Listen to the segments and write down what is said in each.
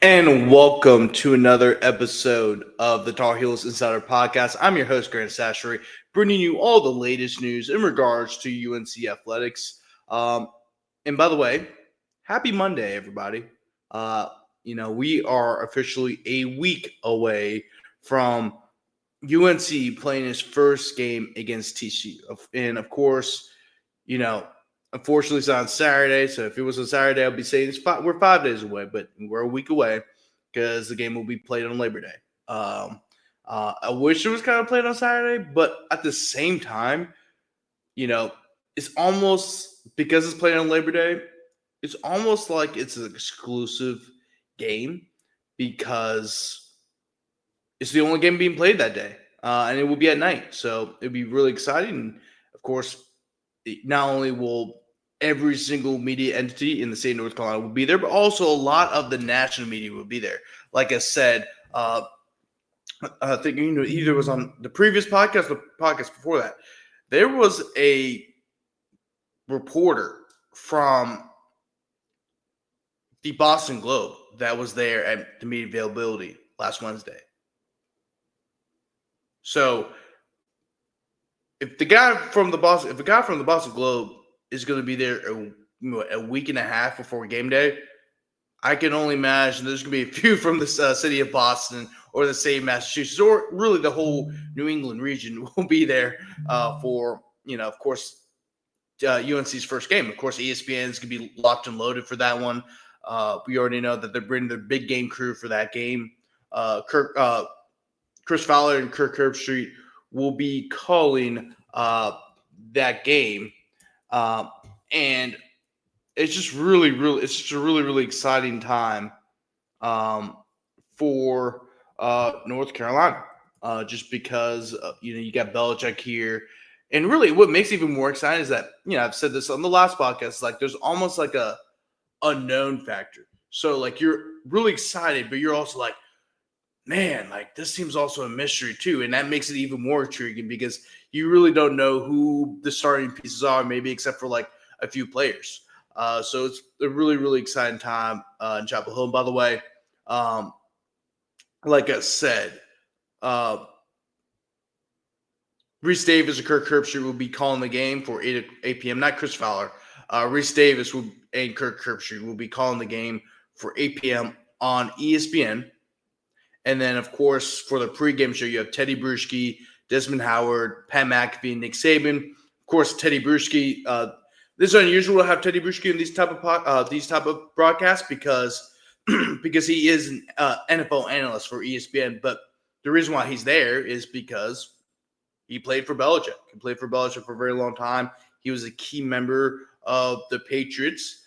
And welcome to another episode of the Tar Heels Insider Podcast. I'm your host, Grant Sashery, bringing you all the latest news in regards to UNC athletics. And by the way, happy Monday, everybody. Uh, we are officially a week away from UNC playing his first game against TCU. And of course, you know, unfortunately, it's on Saturday. So if it was on Saturday, I'd be saying we're 5 days away, but we're a week away because the game will be played on Labor Day. I wish it was kind of played on Saturday, but at the same time, you know, it's almost because it's played on Labor Day. It's almost like it's an exclusive game because it's the only game being played that day, and it will be at night. So it'll be really exciting. And of course, not only will every single media entity in the state of North Carolina will be there, but also a lot of the national media will be there. Like I said, I think either was on the previous podcast or the podcast before that. There was a reporter from the Boston Globe that was there at the media availability last Wednesday. So if the guy from the Boston Globe is going to be there a week and a half before game day, I can only imagine there's going to be a few from the city of Boston or the state of Massachusetts or really the whole New England region will be there for, of course, UNC's first game. Of course, ESPN is going to be locked and loaded for that one. We already know that they're bringing their big game crew for that game. Chris Fowler and Kirk Herbstreit will be calling that game. And it's just it's a really exciting time for North Carolina, just because you got Belichick here, and really what makes it even more exciting is that I've said this on the last podcast, like there's almost like a unknown factor. So like you're really excited, but you're also like, man, like this seems also a mystery too, and that makes it even more intriguing because you really don't know who the starting pieces are, maybe except for like a few players. So it's a really exciting time in Chapel Hill. And by the way, like I said, Reese Davis and Kirk Herbstreit will be calling the game for 8 p.m. Not Chris Fowler. Reese Davis and Kirk Herbstreit will be calling the game for 8 p.m. on ESPN. And then, of course, for the pregame show, you have Teddy Bruschi, Desmond Howard, Pat McAfee, and Nick Saban. Of course, Teddy Bruschi. This is unusual to have Teddy Bruschi in these type of broadcasts because he is an NFL analyst for ESPN. But the reason why he's there is because he played for Belichick. He played for Belichick for a very long time. He was a key member of the Patriots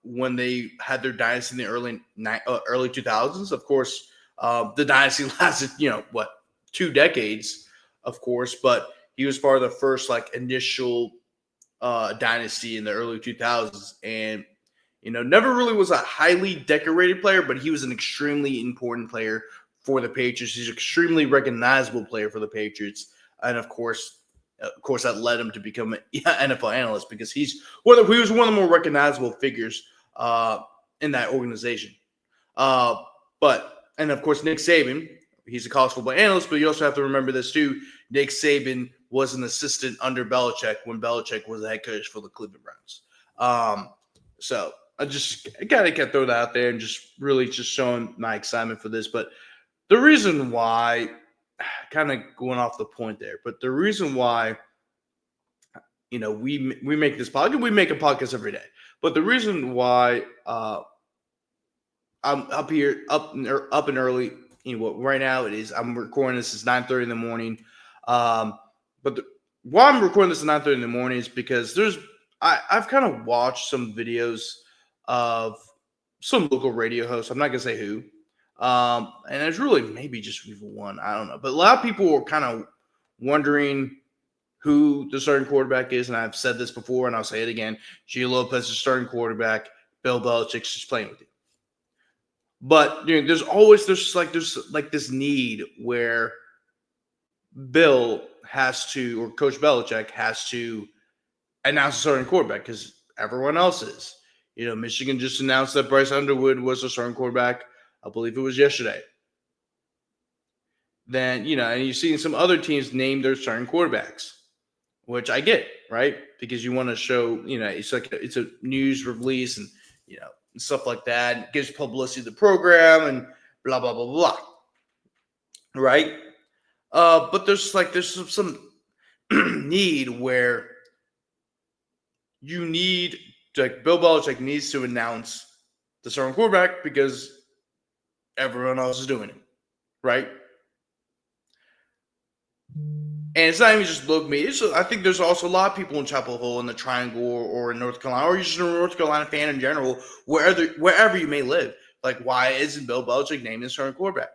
when they had their dynasty in the early 2000s. Of course. The dynasty lasted, 2 decades, of course, but he was part of the first initial dynasty in the early 2000s, and never really was a highly decorated player, but he was an extremely important player for the Patriots. He's an extremely recognizable player for the Patriots, and of course, that led him to become an NFL analyst because he was one of the more recognizable figures in that organization. And of course, Nick Saban, he's a college football analyst, but you also have to remember this too. Nick Saban was an assistant under Belichick when Belichick was the head coach for the Cleveland Browns. So I kind of throw that out there and just showing my excitement for this. But the reason why, kind of going off the point there, but the reason why, we make this podcast, we make a podcast every day. But the reason why I'm up and early. Right now I'm recording this is 9:30 in the morning. But why I'm recording this at 9:30 in the morning is because I've kind of watched some videos of some local radio hosts. I'm not gonna say who. And there's really maybe just one. I don't know. But a lot of people were kind of wondering who the starting quarterback is, and I've said this before, and I'll say it again. Gio Lopez is starting quarterback. Bill Belichick's just playing with you. But there's this need where Bill has to, or Coach Belichick has to announce a starting quarterback because everyone else is. Michigan just announced that Bryce Underwood was the starting quarterback. I believe it was yesterday. Then, and you're seeing some other teams name their starting quarterbacks, which I get, right? Because you want to show, it's a news release and, and stuff like that. It gives publicity to the program and blah, blah, blah, blah, right? But there's some need where you need, like, Bill Belichick needs to announce the starting quarterback because everyone else is doing it, right? And it's not even just local media. I think there's also a lot of people in Chapel Hill, in the Triangle, or in North Carolina, or you're just a North Carolina fan in general, wherever you may live. Like, why isn't Bill Belichick named the starting quarterback?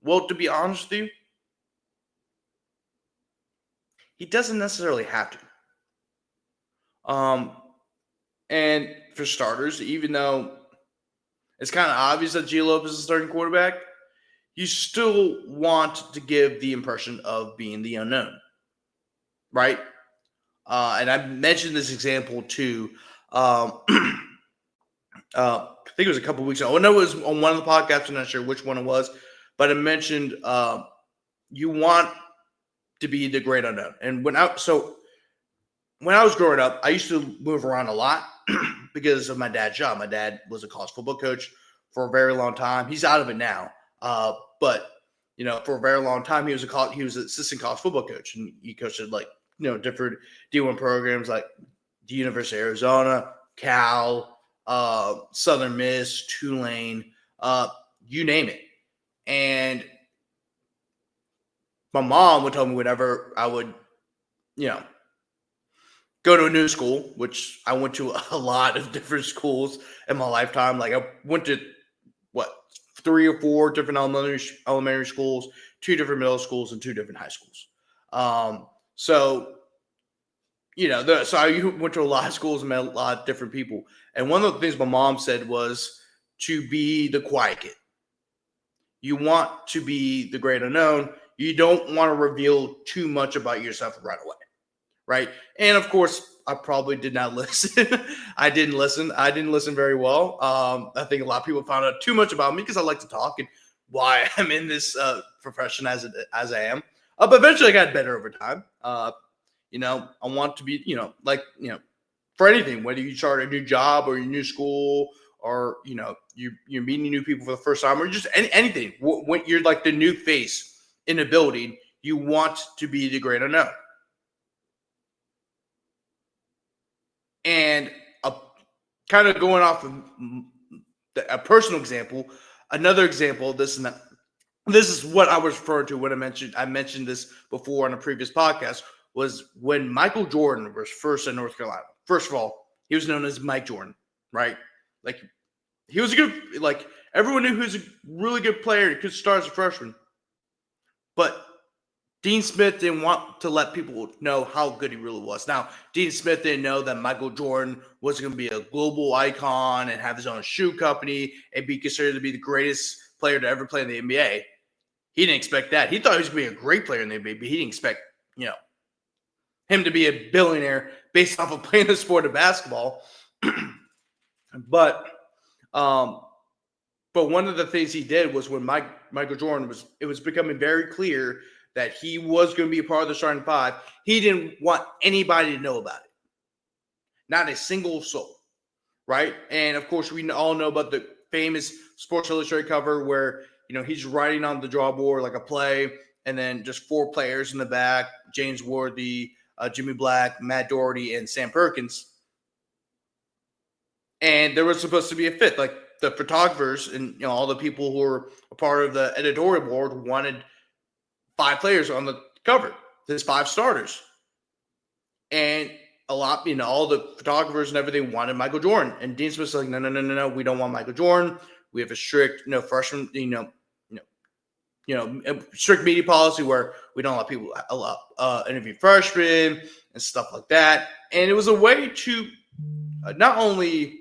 Well, to be honest with you, he doesn't necessarily have to. And for starters, even though it's kind of obvious that G. Lopez is the starting quarterback, you still want to give the impression of being the unknown, right? And I mentioned this example too. I think it was a couple weeks ago. I know it was on one of the podcasts. I'm not sure which one it was, but I mentioned you want to be the great unknown. And when I was growing up, I used to move around a lot because of my dad's job. My dad was a college football coach for a very long time. He's out of it now, but for a very long time, he was an assistant college football coach, and he coached at different D1 programs like the University of Arizona, Cal, Southern Miss, Tulane, you name it. And my mom would tell me whenever I would, go to a new school, which I went to a lot of different schools in my lifetime. Like, I went to 3 or 4 different elementary schools, 2 different middle schools, and 2 different high schools. So I went to a lot of schools and met a lot of different people. And one of the things my mom said was to be the quiet kid. You want to be the great unknown. You don't want to reveal too much about yourself right away, right? And of course, I probably did not listen. I didn't listen very well. I think a lot of people found out too much about me because I like to talk and why I'm in this profession as I am. But eventually I got better over time. I want to be, for anything, whether you start a new job or your new school, or you're meeting new people for the first time, or just anything. When you're like the new face in a building, you want to be the great unknown. And kind of going off of a personal example, another example of this and that. This is what I was referring to when I mentioned this before on a previous podcast, was when Michael Jordan was first in North Carolina. First of all, he was known as Mike Jordan, right? Like, he was everyone knew he was a really good player. He could start as a freshman. But Dean Smith didn't want to let people know how good he really was. Now, Dean Smith didn't know that Michael Jordan was going to be a global icon and have his own shoe company and be considered to be the greatest player to ever play in the NBA. He didn't expect that. He thought he was going to be a great player in the NBA, but he didn't expect, him to be a billionaire based off of playing the sport of basketball. But one of the things he did was when Michael Jordan it was becoming very clear that he was going to be a part of the starting 5. He didn't want anybody to know about it. Not a single soul, right? And of course, we all know about the famous Sports Illustrated cover where, he's writing on the draw board like a play, and then just 4 players in the back: James Worthy, Jimmy Black, Matt Doherty, and Sam Perkins. And there was supposed to be a fit. Like, the photographers and all the people who were a part of the editorial board wanted 5 players on the cover. There's 5 starters. And a lot, all the photographers and everything wanted Michael Jordan. And Dean Smith's like, no, we don't want Michael Jordan. We have a strict, freshman, strict media policy where we don't let people interview freshmen and stuff like that. And it was a way to not only,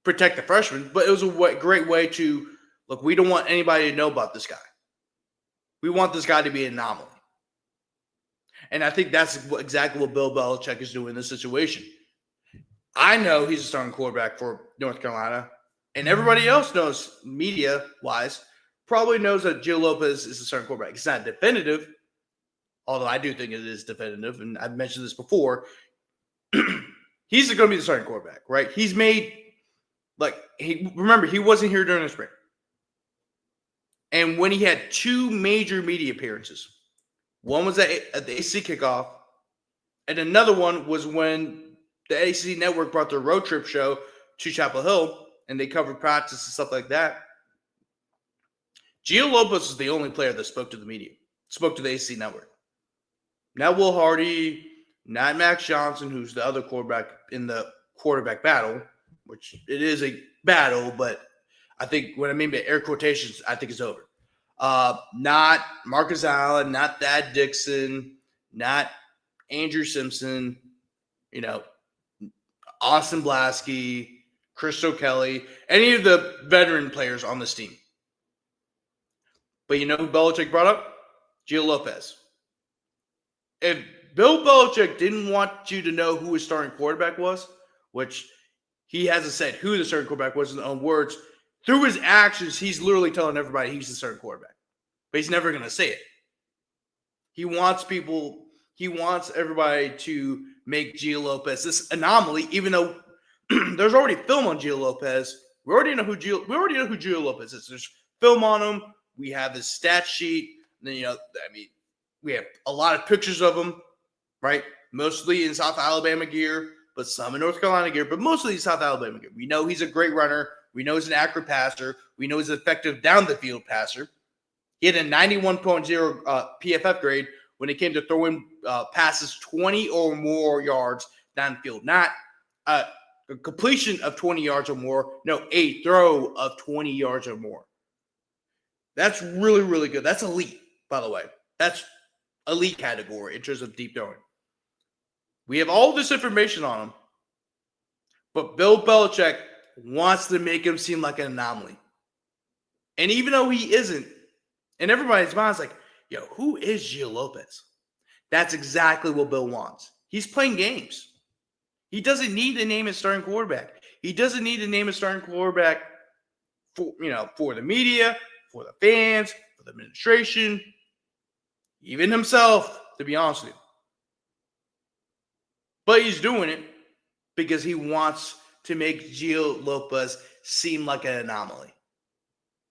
protect the freshmen, but it was a great way to, look, we don't want anybody to know about this guy. We want this guy to be an anomaly. And I think that's exactly what Bill Belichick is doing in this situation. I know he's a starting quarterback for North Carolina, and everybody else knows, media-wise, probably knows that Gio Lopez is a starting quarterback. It's not definitive, although I do think it is definitive, and I've mentioned this before. He's going to be the starting quarterback, right? He's made, remember, he wasn't here during the spring. And when he had two major media appearances, one was at the AC kickoff, and another one was when the AC Network brought their road trip show to Chapel Hill, and they covered practice and stuff like that. Gio Lopez is the only player that spoke to the media, spoke to the AC Network. Not Will Hardy, not Max Johnson, who's the other quarterback in the quarterback battle, which it is a battle, but I think what I mean by air quotations, I think it's over. Not Marcus Allen, not Thad Dixon, not Andrew Simpson, Austin Blasky, Chris O'Kelly, any of the veteran players on this team. But you know who Belichick brought up? Gio Lopez. If Bill Belichick didn't want you to know who his starting quarterback was, which he hasn't said who the starting quarterback was in his own words, through his actions, he's literally telling everybody he's the starting quarterback. But he's never going to say it. He wants everybody to make Gio Lopez this anomaly, even though there's already film on Gio Lopez. We already know who Gio Lopez is. There's film on him. We have his stat sheet. And then, we have a lot of pictures of him, right? Mostly in South Alabama gear, but some in North Carolina gear, but mostly in South Alabama gear. We know he's a great runner. We know he's an accurate passer. We know he's an effective down-the-field passer. He had a 91.0 PFF grade when it came to throwing passes 20 or more yards downfield. Not a completion of 20 yards or more. No, a throw of 20 yards or more. That's really, really good. That's elite, by the way. That's elite category in terms of deep throwing. We have all this information on him, but Bill Belichick wants to make him seem like an anomaly. And even though he isn't, in everybody's mind's like, who is Gio Lopez? That's exactly what Bill wants. He's playing games. He doesn't need to name his starting quarterback. He doesn't need to name a starting quarterback for the media, for the fans, for the administration, even himself, to be honest with you. But he's doing it because he wants to make Gio Lopez seem like an anomaly,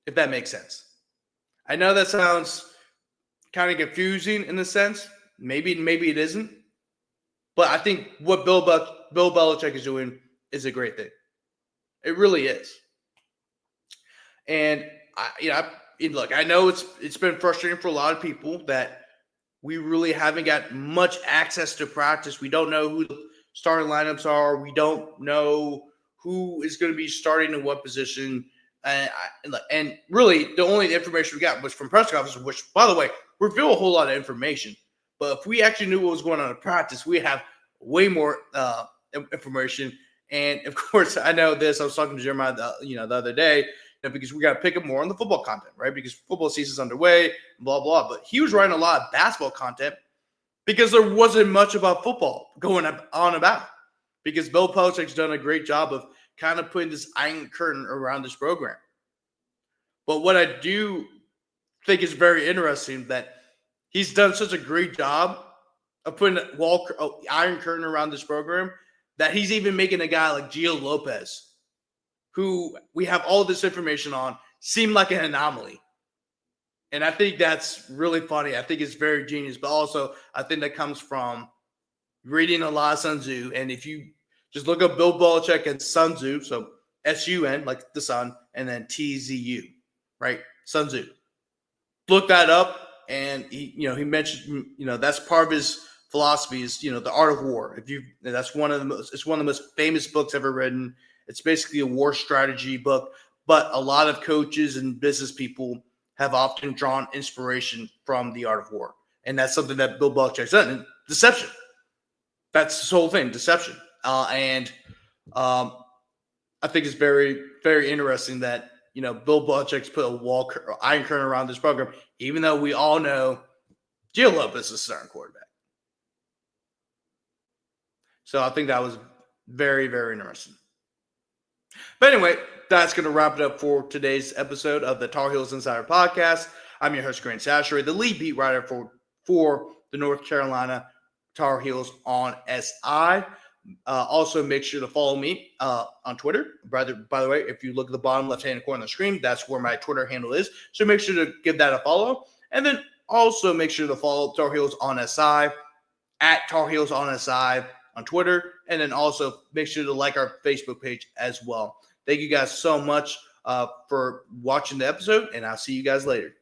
if that makes sense. I know that sounds kind of confusing in a sense. Maybe it isn't. But I think what Bill Belichick is doing is a great thing. It really is. And I know it's been frustrating for a lot of people that we really haven't got much access to practice. We don't know who the starting lineups are. We don't know who is going to be starting in what position. And really, the only information we got was from press conferences, which, by the way, reveal a whole lot of information. But if we actually knew what was going on in practice, we'd have way more information. And, of course, I know this. I was talking to Jeremiah the other day, because we got to pick up more on the football content, right? Because football season's underway, blah, blah. But he was writing a lot of basketball content because there wasn't much about football going on about. Because Bill Belichick's done a great job of kind of putting this iron curtain around this program. But what I do think is very interesting that he's done such a great job of putting a iron curtain around this program that he's even making a guy like Gio Lopez, who we have all this information on, seem like an anomaly. And I think that's really funny. I think it's very genius. But also, I think that comes from reading a lot of Sun Tzu. And if you just look up Bill Belichick and Sun Tzu, so S-U-N, like the sun, and then T-Z-U, right? Sun Tzu. Look that up, and he mentioned, that's part of his philosophy is, the art of war. It's one of the most famous books ever written. It's basically a war strategy book, but a lot of coaches and business people have often drawn inspiration from the art of war. And that's something that Bill Belichick's done. And deception. That's the whole thing, deception. And I think it's very, very interesting that, Bill Belichick's put a iron curtain around this program, even though we all know Gio Lopez is the starting quarterback. So I think that was Very, very interesting. But anyway, that's going to wrap it up for today's episode of the Tar Heels Insider Podcast. I'm your host, Grant Sashery, the lead beat writer for the North Carolina Tar Heels on SI. Also, make sure to follow me on Twitter. By the way, if you look at the bottom left-hand corner of the screen, that's where my Twitter handle is. So make sure to give that a follow. And then also make sure to follow Tar Heels on SI at Tar Heels on SI on Twitter. And then also make sure to like our Facebook page as well. Thank you guys so much for watching the episode, and I'll see you guys later.